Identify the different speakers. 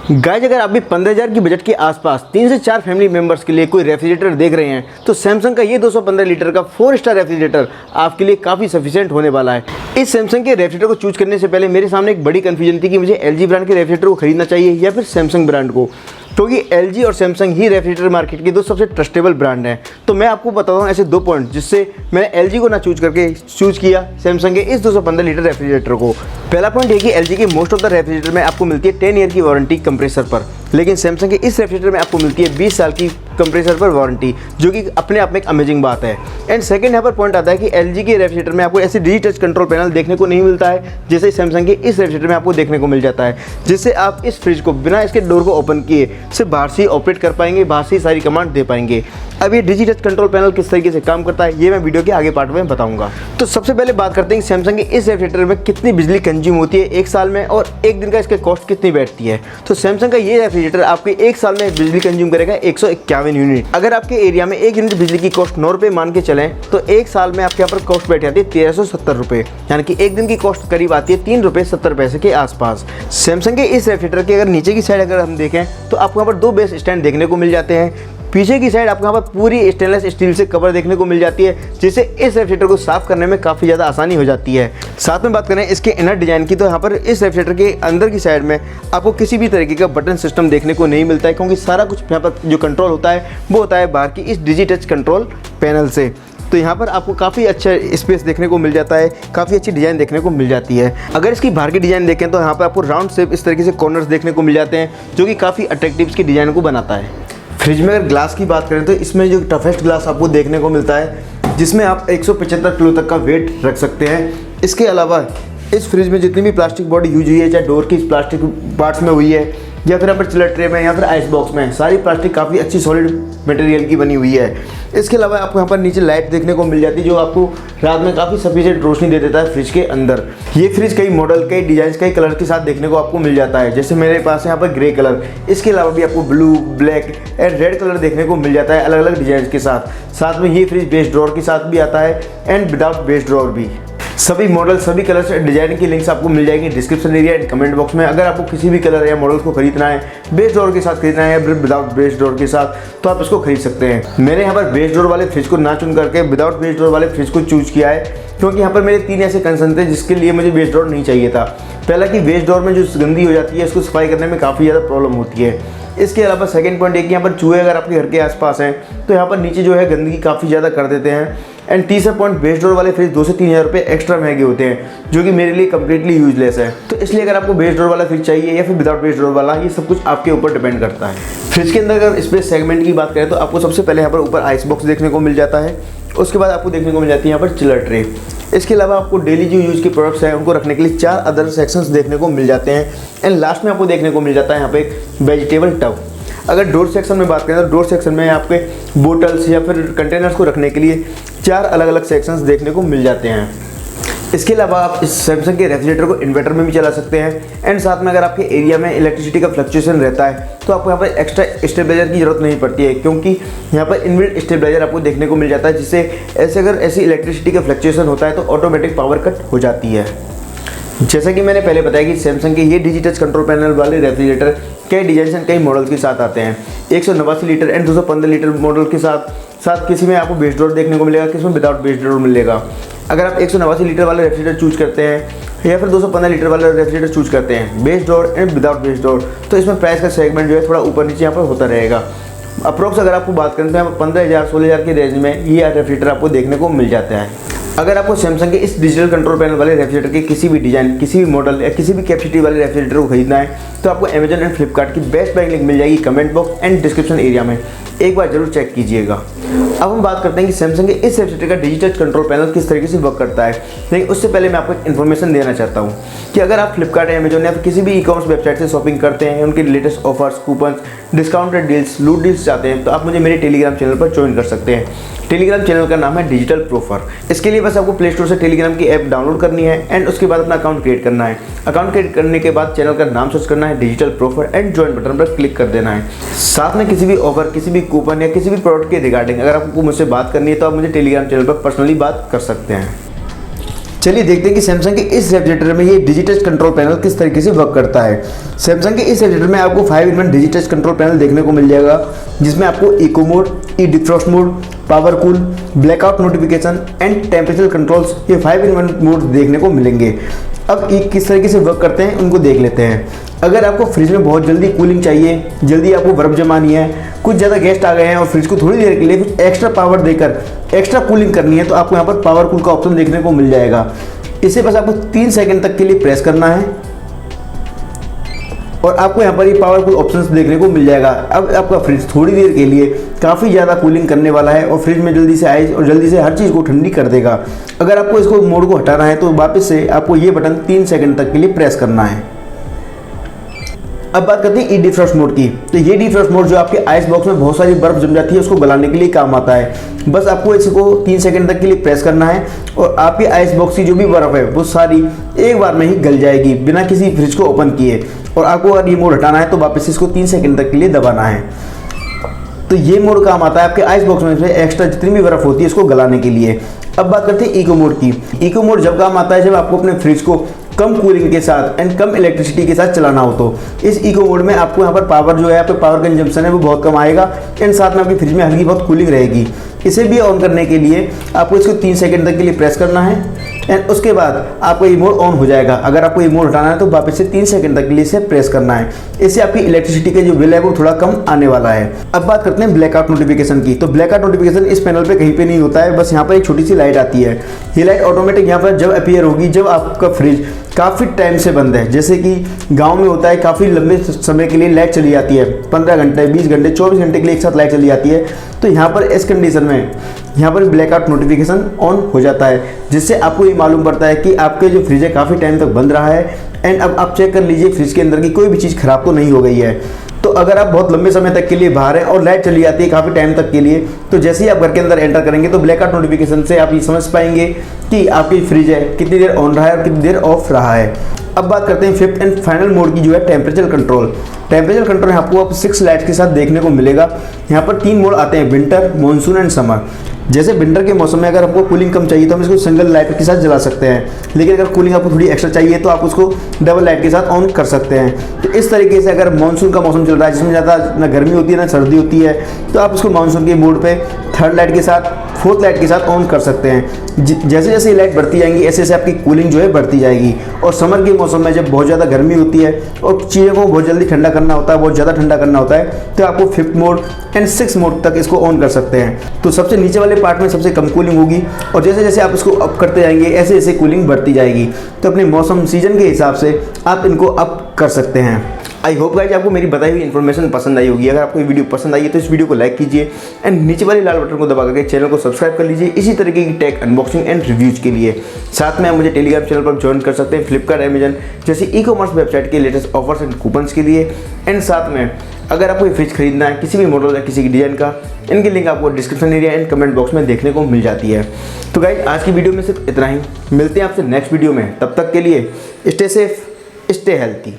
Speaker 1: Guys, अगर आप भी 15,000 की बजट के आसपास 3 से 4 फैमिली मेंबर्स के लिए कोई रेफ्रिजरेटर देख रहे हैं तो सैमसंग का ये 215 लीटर का 4 स्टार रेफ्रिजरेटर आपके लिए काफ़ी सफिशिएंट होने वाला है। इस सैमसंग के रेफ्रिजरेटर को चूज करने से पहले मेरे सामने एक बड़ी कन्फ्यूजन थी कि मुझे एलजी ब्रांड के रेफ्रिजरेटर को खरीदना चाहिए या फिर सैमसंग ब्रांड को, क्योंकि एलजी और सैमसंग ही रेफ्रिजरेटर मार्केट के दो सबसे ट्रस्टेबल ब्रांड हैं। तो मैं आपको बताता हूँ ऐसे 2 पॉइंट जिससे मैंने एलजी को ना चूज किया सैमसंग के इस 215 लीटर रेफ्रिजरेटर को। पहला पॉइंट ये कि एलजी के मोस्ट ऑफ द रेफ्रिजरेटर में आपको मिलती है 10 ईयर की वारंटी कंप्रेसर पर, लेकिन सैमसंग के इस रेफ्रिजरेटर में आपको मिलती है 20 साल की कंप्रेसर पर वारंटी, जो कि अपने आप में एक अमेजिंग बात है। एंड सेकंड यहाँ पर पॉइंट आता है कि एलजी के रेफ्रिजरेटर में आपको ऐसे डिजी टच कंट्रोल पैनल देखने को नहीं मिलता है जैसे सैमसंग के इस रेफ्रिजरेटर में आपको देखने को मिल जाता है, जिससे आप इस फ्रिज को बिना इसके डोर को ओपन किए सिर्फ बाहर से ऑपरेट कर पाएंगे, बाहर से सारी कमांड दे पाएंगे। अब ये डिजी टच कंट्रोल पैनल किस तरीके से काम करता है ये मैं वीडियो के आगे पार्ट में बताऊंगा। तो सबसे पहले बात करते हैं कि सैमसंग के इस रेफ्रिजरेटर में कितनी बिजली कंज्यूम होती है एक साल में और एक दिन का इसका कॉस्ट कितनी बैठती है। तो सैमसंग का ये रेफ्रिजरेटर आपके एक साल में बिजली कंज्यूम करेगा 151 यूनिट। अगर आपके एरिया में 1 यूनिट बिजली की कॉस्ट 9 रुपये मान के चलें तो एक साल में आपके यहाँ पर कॉस्ट बैठ जाती है 1370 रुपये, यानी कि एक दिन की कॉस्ट करीब आती है 3 रुपये 70 पैसे के आसपास। सैमसंग के इस रेफ्रिजरेटर के अगर नीचे की साइड अगर हम देखें तो आपको यहाँ पर 2 बेस स्टैंड देखने को मिल जाते हैं। पीछे की साइड आपको यहाँ पर पूरी स्टेनलेस स्टील से कवर देखने को मिल जाती है, जिससे इस रेफ्रिजरेटर को साफ करने में काफ़ी ज़्यादा आसानी हो जाती है। साथ में बात करें इसके इनर डिजाइन की तो यहाँ पर इस रेफ्रिजरेटर के अंदर की साइड में आपको किसी भी तरीके का बटन सिस्टम देखने को नहीं मिलता है, क्योंकि सारा कुछ यहाँ पर जो कंट्रोल होता है वो होता है बाहर की इस डिजी टच कंट्रोल पैनल से। तो यहाँ पर आपको काफ़ी अच्छा स्पेस देखने को मिल जाता है, काफ़ी अच्छी डिज़ाइन देखने को मिल जाती है। अगर इसकी बाहर की डिज़ाइन देखें तो यहाँ पर आपको राउंड शेप इस तरीके से कॉर्नर्स देखने को मिल जाते हैं, जो कि काफ़ी अट्रैक्टिव इसकी डिज़ाइन को बनाता है। फ्रिज में अगर ग्लास की बात करें तो इसमें जो टफेस्ट ग्लास आपको देखने को मिलता है, जिसमें आप 175 किलो तक का वेट रख सकते हैं। इसके अलावा इस फ्रिज में जितनी भी प्लास्टिक बॉडी यूज हुई है, चाहे डोर की प्लास्टिक पार्ट्स में हुई है या फिर यहाँ पर चिलर ट्रे में या फिर आइस बॉक्स में, सारी प्लास्टिक काफ़ी अच्छी सॉलिड मटेरियल की बनी हुई है। इसके अलावा आपको यहाँ पर नीचे लाइट देखने को मिल जाती है, जो आपको रात में काफ़ी सफिशिएंट रोशनी दे देता है फ्रिज के अंदर। ये फ्रिज कई मॉडल, कई डिजाइन, कई कलर के साथ देखने को आपको मिल जाता है, जैसे मेरे पास यहाँ पर ग्रे कलर, इसके अलावा भी आपको blue, black and red colour देखने को मिल जाता है अलग अलग डिजाइन के साथ। साथ में ये फ्रिज बेस ड्रॉर के साथ भी आता है एंड विदाउट बेस ड्रॉर भी। सभी मॉडल, सभी कलर्स एंड डिजाइन की लिंक्स आपको मिल जाएंगी description area and comment box में। अगर आपको किसी भी कलर या मॉडल को खरीदना है, बेस डोर के साथ खरीदना है या विदाउट बेस डोर के साथ, तो आप इसको खरीद सकते हैं। मैंने यहाँ पर बेस डोर वाले फ्रिज को ना चुन करके विदाउट बेस डोर वाले फ्रिज को चूज किया है, क्योंकि यहाँ पर मेरे 3 ऐसे कंसर्न थे जिसके लिए मुझे बेस डोर नहीं चाहिए था। पहला कि बेस डोर में जो गंदी हो जाती है उसको सफाई करने में काफ़ी ज़्यादा प्रॉब्लम होती है। इसके अलावा सेकंड पॉइंट ये कि यहाँ पर चूहे अगर आपके घर के आसपास हैं तो यहाँ पर नीचे जो है गंदगी काफ़ी ज़्यादा कर देते हैं। एंड तीसरा पॉइंट, बेस डोर वाले फ्रिज 2 से 3 हज़ार रुपये एक्स्ट्रा महंगे होते हैं, जो कि मेरे लिए कम्प्लीटली यूजलेस है। तो इसलिए अगर आपको बेस डोर वाला फ्रिज चाहिए या फिर विदाउट बेस डोर वाला, ये सब कुछ आपके ऊपर डिपेंड करता है। फ्रिज के अंदर अगर स्पेस सेगमेंट की बात करें तो आपको सबसे पहले यहाँ पर ऊपर आइस बॉक्स देखने को मिल जाता है, उसके बाद आपको देखने को मिल जाती है यहाँ पर चिलर ट्रे। इसके अलावा आपको डेली जो यूज़ के प्रोडक्ट्स हैं उनको रखने के लिए 4 अदर सेक्शंस देखने को मिल जाते हैं। एंड लास्ट में आपको देखने को मिल जाता है यहाँ पे एक वेजिटेबल टब। अगर डोर सेक्शन में बात करें तो डोर सेक्शन में आपके बोटल्स या फिर कंटेनर्स को रखने के लिए 4 अलग अलग सेक्शंस देखने को मिल जाते हैं। इसके अलावा आप इस सैमसंग के रेफ्रिजरेटर को इन्वर्टर में भी चला सकते हैं। एंड साथ में अगर आपके एरिया में इलेक्ट्रिसिटी का फ्लक्चुएशन रहता है तो आपको यहाँ पर एक्स्ट्रा स्टेबलाइजर की जरूरत नहीं पड़ती है, क्योंकि यहाँ पर इनबिल्ट स्टेबलाइजर आपको देखने को मिल जाता है, जिससे ऐसी इलेक्ट्रिसिटी का फ्लक्चुएशन होता है तो ऑटोमेटिक पावर कट हो जाती है। जैसा कि मैंने पहले बताया कि सैमसंग के ये डिजी टच कंट्रोल पैनल वाले रेफ्रिजरेटर कई डिजाइन एंड कई मॉडल के साथ आते हैं। 189 लीटर एंड 215 लीटर मॉडल के साथ किसी में आपको बेस डोर देखने को मिलेगा, किसी में विदाउट बेस डोर मिलेगा। अगर आप 189 लीटर वाले रेफ्रिजरेटर चूज करते हैं या फिर 215 लीटर वाला रेफ्रिजरेटर चूज करते हैं base door and without base door, तो इसमें प्राइस का सेगमेंट जो है थोड़ा ऊपर नीचे यहाँ पर होता रहेगा। अप्रोक्स अगर आपको बात करें तो यहाँ पर 15,000-16,000 के रेंज में ये रेफ्रिजरेटर आपको देखने को मिल जाता है। अगर आपको सैमसंग के इस डिजिटल कंट्रोल पैनल वाले रेफ्रिजरेटर के किसी भी डिजाइन, किसी भी मॉडल या किसी भी कैपेसिटी वाले रेफ्रिजरेटर को खरीदना है तो आपको अमेजन एंड फ्लिपकार्ट की बेस्ट बाइंग लिंक मिल जाएगी comment box and description area में, एक बार जरूर चेक कीजिएगा। अब हम बात करते हैं कि सैमसंग के इस रेफ्रिजरेटर का डिजिटल कंट्रोल पैनल किस तरीके से वर्क करता है। लेकिन उससे पहले मैं आपको एक इन्फॉर्मेशन देना चाहता हूँ कि अगर आप फ्लिपकार्ट, अमेजन या फिर किसी भी ई-कॉमर्स वेबसाइट से शॉपिंग करते हैं, उनके latest offers, coupon, discounted deals, लूट डील्स चाहते हैं तो आप मुझे मेरे टेलीग्राम चैनल पर ज्वाइन कर सकते हैं। टेलीग्राम चैनल का नाम है डिजिटल प्रोफर। इसके लिए बस आपको प्ले स्टोर से टेलीग्राम की ऐप डाउनलोड करनी है एंड उसके बाद अपना अकाउंट क्रिएट करना है। अकाउंट क्रिएट करने के बाद चैनल का नाम सर्च करना है डिजिटल प्रोफर एंड ज्वाइन बटन पर क्लिक कर देना है। साथ में किसी भी ऑफर, किसी भी कूपन या किसी भी प्रोडक्ट के रिगार्डिंग अगर आपको मुझसे बात करनी है तो आप मुझे टेलीग्राम चैनल पर पर्सनली बात कर सकते हैं। चलिए देखते हैं कि सैमसंग के इस रेफ्रिजरेटर में ये डिजिटल कंट्रोल पैनल किस तरीके से वर्क करता है। सैमसंग के इस रेफ्रिजरेटर में आपको 5-in-1 डिजिटल कंट्रोल पैनल देखने को मिल जाएगा, जिसमें आपको eco mode, E defrost mode, power cool, blackout notification and temperature controls, ये 5-in-1 मोड देखने को मिलेंगे। अब ये किस तरीके से वर्क करते हैं उनको देख लेते हैं। अगर आपको फ्रिज में बहुत जल्दी कूलिंग चाहिए, जल्दी आपको बर्फ जमानी है, कुछ ज़्यादा गेस्ट आ गए हैं और फ्रिज को थोड़ी देर के लिए कुछ एक्स्ट्रा पावर देकर एक्स्ट्रा कूलिंग करनी है, तो आपको यहाँ पर पावर कूल का ऑप्शन देखने को मिल जाएगा। इसे बस आपको 3 सेकंड तक के लिए प्रेस करना है और आपको यहाँ पर ये पावरफुल ऑप्शंस देखने को मिल जाएगा। अब आपका फ्रिज थोड़ी देर के लिए काफ़ी ज़्यादा कूलिंग करने वाला है और फ्रिज में जल्दी से आइस और जल्दी से हर चीज़ को ठंडी कर देगा। अगर आपको इसको मोड को हटाना है तो वापस से आपको ये बटन 3 सेकंड तक के लिए प्रेस करना है। अब बात करते हैं ई डिफ्रॉस्ट मोड की। तो ये डिफ्रॉस्ट मोड जो आपके आइस बॉक्स में बहुत सारी बर्फ जम जाती है उसको गलाने के लिए काम आता है। बस आपको इसको 3 सेकंड तक के लिए प्रेस करना है और आपके आइस बॉक्स की जो भी बर्फ है वो सारी एक बार में ही गल जाएगी बिना किसी फ्रिज को ओपन किए। और आपको अगर ये मोड हटाना है तो वापस इसको 3 सेकंड तक के लिए दबाना है। तो ये मोड काम आता है आपके आइस बॉक्स में एक्स्ट्रा जितनी भी बर्फ होती है इसको गलाने के लिए। अब बात करते हैं इको मोड की। इको मोड जब काम आता है जब आपको अपने फ्रिज को कम कूलिंग के साथ एंड कम इलेक्ट्रिसिटी के साथ चलाना हो। तो इस इको मोड में आपको यहाँ पर पावर जो है, आपका पावर कंजम्पशन है वो बहुत कम आएगा एंड साथ में आपकी फ्रिज में हल्की बहुत कूलिंग रहेगी। इसे भी ऑन करने के लिए आपको इसको 3 सेकंड तक के लिए प्रेस करना है एंड उसके बाद आपको ये मोड ऑन हो जाएगा। अगर आपको ये मोड हटाना है तो वापस से 3 सेकंड तक के लिए इसे प्रेस करना है। इससे आपकी इलेक्ट्रिसिटी का जो बिल है वो थोड़ा कम आने वाला है। अब बात करते हैं ब्लैकआउट नोटिफिकेशन की। तो ब्लैकआउट नोटिफिकेशन इस पैनल पे कहीं पे नहीं होता है, बस यहाँ पर एक छोटी सी लाइट आती है। ये लाइट ऑटोमेटिक यहाँ पर जब अपीयर होगी जब आपका फ्रिज काफ़ी टाइम से बंद है। जैसे कि गाँव में होता है काफ़ी लंबे समय के लिए लाइट चली जाती है, 15 घंटे, 20 घंटे, 24 घंटे के लिए एक साथ लाइट चली जाती है। तो यहाँ पर इस कंडीशन में यहाँ पर ब्लैकआउट नोटिफिकेशन ऑन हो जाता है, जिससे आपको ये मालूम पड़ता है कि आपके जो फ्रिज है काफ़ी टाइम तक बंद रहा है एंड अब आप चेक कर लीजिए फ्रिज के अंदर की कोई भी चीज़ ख़राब तो नहीं हो गई है। तो अगर आप बहुत लंबे समय तक के लिए बाहर हैं और लाइट चली जाती है काफ़ी टाइम तक के लिए, तो जैसे ही आप घर के अंदर एंटर करेंगे तो ब्लैकआउट नोटिफिकेशन से आप ये समझ पाएंगे कि आपकी फ्रिज है कितनी देर ऑन रहा है और कितनी देर ऑफ रहा है। अब बात करते हैं 5th एंड फाइनल मोड की जो है टेम्परेचर कंट्रोल। टेम्परेचर कंट्रोल आपको अब 6 लाइट्स के साथ देखने को मिलेगा। यहाँ पर 3 मोड आते हैं, विंटर, मॉनसून एंड समर। जैसे विंटर के मौसम में अगर आपको कूलिंग कम चाहिए तो हम इसको सिंगल लाइट के साथ जला सकते हैं, लेकिन अगर कूलिंग आपको थोड़ी एक्स्ट्रा चाहिए तो आप उसको डबल लाइट के साथ ऑन कर सकते हैं। तो इस तरीके से अगर मानसून का मौसम चल रहा है जिसमें ज़्यादा ना गर्मी होती है ना सर्दी होती है, तो आप उसको मानसून के मोड पे 3rd लाइट के साथ, 4th लाइट के साथ ऑन कर सकते हैं। जैसे जैसे ये लाइट बढ़ती जाएंगी ऐसे ऐसे आपकी कूलिंग जो है बढ़ती जाएगी। और समर के मौसम में जब बहुत ज़्यादा गर्मी होती है और चीज़ों को बहुत जल्दी ठंडा करना होता है, बहुत ज़्यादा ठंडा करना होता है, तो आपको 5th mode and 6th mode तक इसको ऑन कर सकते हैं। तो सबसे नीचे वाले पार्ट में सबसे कम कूलिंग होगी और जैसे जैसे आप इसको अप करते जाएंगे ऐसे ऐसे कूलिंग बढ़ती जाएगी। तो अपने मौसम सीजन के हिसाब से आप इनको अप कर सकते हैं। आई होप गाइस आपको मेरी बताई हुई इन्फॉर्मेशन पसंद आई होगी। अगर आपको ये वीडियो पसंद आई है तो इस वीडियो को लाइक कीजिए एंड नीचे वाले लाल बटन को दबा करके चैनल को सब्सक्राइब कर लीजिए इसी तरीके की टेक अनबॉक्सिंग एंड रिव्यूज के लिए। साथ में आप मुझे टेलीग्राम चैनल पर ज्वाइन कर सकते हैं फ्लिपकार्ट, अमेजन जैसी ई-कॉमर्स वेबसाइट के लेटेस्ट ऑफर्स एंड कूपन्स के लिए। एंड साथ में अगर आपको ये फ्रिज खरीदना है किसी भी मॉडल या किसी की डिज़ाइन का, इनकी लिंक आपको description area and comment box में देखने को मिल जाती है। तो गाइस आज की वीडियो में सिर्फ इतना ही। मिलते हैं आपसे नेक्स्ट वीडियो में, तब तक के लिए स्टे सेफ, स्टे हेल्थी।